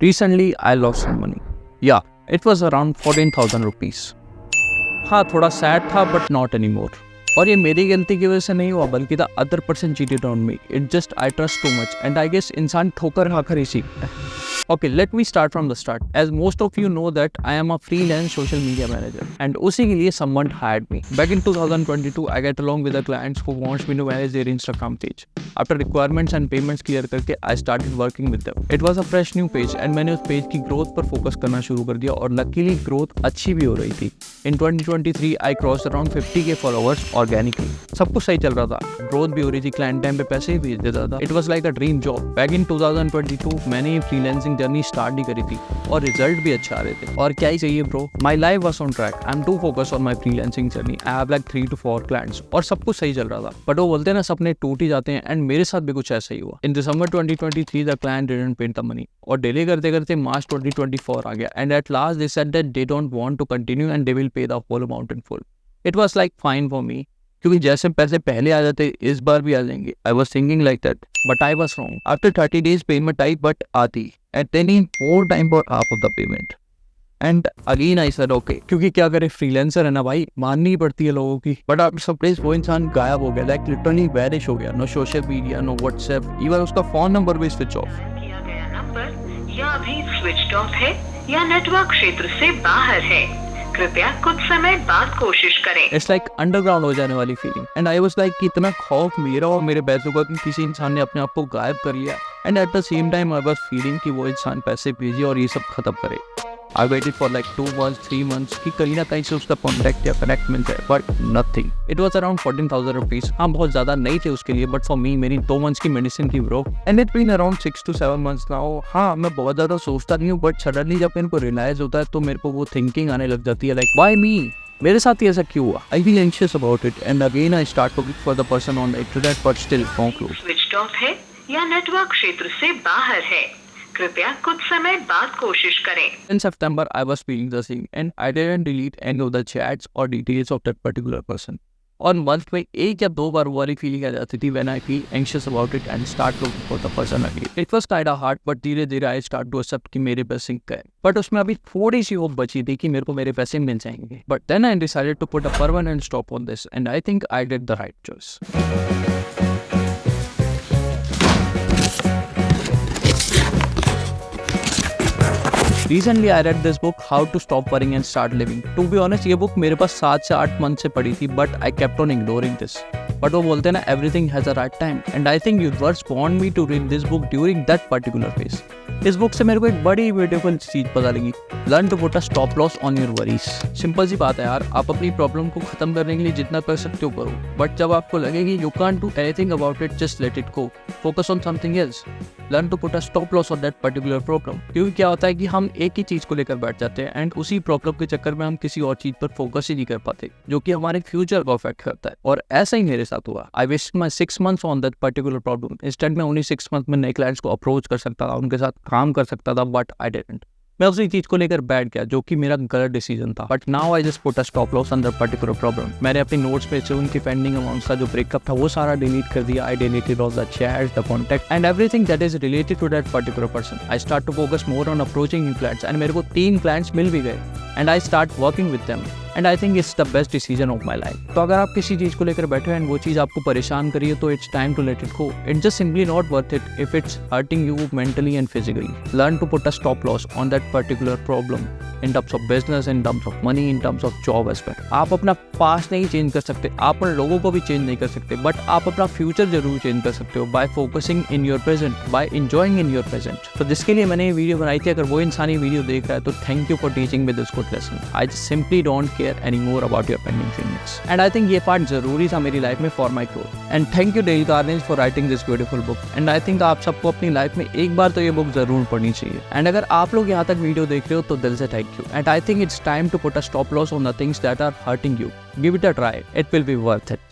Recently, I lost some money. Yeah, it was around 14,000 rupees. हाँ, थोड़ा sad था but not any more. और ये मेरी गलती की वजह से नहीं हुआ, बल्कि the other person cheated on me. It just I trust too much and I guess इंसान ठोकर खाकर ही सीखता है। Okay, let me start from the start. As most of you know that I am a freelance social media manager and उसी के लिए someone hired me. Back in 2022, I get along with the clients who wants me to manage their Instagram page. After requirements and payments clear करके I started working with them. It was a fresh new page and मैंने उस page की growth पर focus करना शुरू कर दिया और luckily growth अच्छी भी हो रही थी. In 2023, I crossed around 50k followers organically. सब कुछ सही चल रहा था. Growth भी हो रही थी, client टाइम पे पैसे भी भेज देता था. It was like a dream job. Back in 2022, मैंने ये freelancing जर्नी स्टार्ट ही करी थी और रिजल्ट भी अच्छे आ रहे थे। और क्या ही चाहिए bro, my life was on track. I am to focus on my freelancing journey. I have like 3 to 4 clients और सब कुछ सही चल रहा था। बट वो बोलते हैं ना, सपने टूट ही जाते हैं एंड मेरे साथ भी कुछ ऐसा ही हुआ। In December 2023 the client didn't pay the money और डिले करते करते मार्च 2024 आ गया and at last they said that they don't want to continue and they will pay the whole amount in full. It was like fine for me, क्योंकि जैसे पैसे पहले आ जाते इस बार भी आ जाएंगे। I was thinking like that but I was wrong. After 30 days payment आई बट आती and then in more time for half of the payment and again I said okay, क्योंकि क्या करे, फ्रीलांसर है ना भाई, माननी पड़ती है लोगों की। बट आफ्टर सम डेज वो इंसान गायब हो गया, लाइक लिटरली वैनिश हो गया। No social media, no WhatsApp, even उसका फोन नंबर भी स्विच ऑफ। किया गया नंबर या अभी स्विच ऑफ है या नेटवर्क क्षेत्र से बाहर है, कृपया कुछ समय बाद कोशिश करें। इट्स लाइक अंडरग्राउंड हो जाने वाली feeling and I was like कि इतना खौफ मेरा और मेरे पैसों का कि किसी इंसान ने अपने आप को गायब कर लिया। And at the same time I was feeling कि वो इंसान पैसे भेजे और ये सब खत्म करे। I waited for like 2 months 3 months कि कहीं ना कहीं से उसका कॉन्टैक्ट या कनेक्ट मिल जाए, but nothing. It was around 14,000 rupees. हाँ, बहुत ज्यादा नहीं थे उसके लिए, बट फॉर मी मेरी 2 months की मेडिसिन थी bro and it been around 6 to 7 months now. हाँ, मैं बहुत ज्यादा सोचता नहीं हूँ, बट सडनली जब मेरे को रियलाइज होता है तो मेरे को वो थिंकिंग आने लग जाती है, लाइक व्हाई मी, मेरे साथ ही ऐसा क्यों हुआ। I feel anxious about it and again I start looking for the person on the internet but still phone close. Switch off है या नेटवर्क क्षेत्र से बाहर है, कृपया कुछ समय बाद कोशिश करें। In September, I was feeling the same and I didn't delete any of the chats or details of that particular person. और मंथ में 1 या 2 बार वो वाली फीलिंग आ जाती थी when I feel anxious about it and start looking for the person again. It was kind of hard, but धीरे धीरे I start to accept कि मेरे पैसे गए। बट उसमें अभी थोड़ी सी होप बची थी कि मेरे को मेरे पैसे मिल जाएंगे। But then I decided to put a permanent stop on this and I think I did the right choice. Recently I read this book, How to Stop Worrying and Start Living. To be honest, ये book मेरे पास 7 से 8 month से पड़ी थी, but I kept on ignoring this. But वो बोलते हैं ना, everything has a right time, and I think universe want me to read this book during that particular phase. इस बुक से मेरे को एक बड़ी ब्यूटीफुल चीज पता लगी, learn to put a stop loss on your worries. Simple सी बात है यार, आप अपनी प्रॉब्लम को खत्म करने के लिए जितना कर सकते हो करो, बट जब आपको लगे कि you can't do anything about it, just let it go, focus on something else, learn to put a stop loss on that particular problem. क्योंकि क्या होता है कि हम एक ही चीज को लेकर बैठ जाते हैं एंड उसी प्रॉब्लम के चक्कर में हम किसी और चीज पर फोकस ही नहीं कर पाते, जो कि हमारे फ्यूचर को अफेक्ट करता है। और ऐसा ही मेरे साथ हुआ। I waste my 6 months on that particular problem. Instant में उन्हीं 6 months में नए क्लाइंट्स को अप्रोच कर सकता था, उनके साथ काम कर सकता था, बट आई डिडंट। मैं उसी चीज को लेकर बैठ गया, जो कि मेरा गलत डिसीजन था। But now I just put a stop loss on that particular problem. मैंने अपनी नोट्स पे से उनकी पेंडिंग अमाउंट्स का जो ब्रेकअप था वो सारा डिलीट कर दिया। I deleted all the chats, the contact and everything that is related to that particular person. I start to focus more on approaching new clients and मेरे को 3 क्लाइंट्स मिल भी गए and I start working with them and I think it's the best decision of my life. तो अगर आप किसी चीज को लेकर बैठे हो एंड वो चीज आपको परेशान करिए, तो it's time to let it go. It's just simply not worth it if it's hurting you mentally and physically. Learn to put a stop loss on that particular problem in terms of business, in terms of money, in terms of job aspect. आप अपना past नहीं change कर सकते, आप उन लोगों को भी चेंज नहीं कर सकते, बट आप अपना फ्यूचर जरूर चेंज कर सकते हो by focusing in your present, by enjoying in your present. तो जिसके लिए मैंने ये वीडियो बनाई थी, अगर वो इंसान ये वीडियो देख रहा है तो thank you for teaching me this good lesson. I simply don't care any more about your pending feelings and I think ये पार्ट जरूरी था मेरी लाइफ में for my growth. And thank you Dale Carnegie for writing this beautiful book and I think आप सबको अपनी life में एक बार तो ये बुक जरूर पढ़नी चाहिए। एंड अगर आप लोग यहाँ तक वीडियो देख रहे हो तो दिल से thank you and I think it's time to put a stop loss on the things that are hurting you. Give it a try. It will be worth it.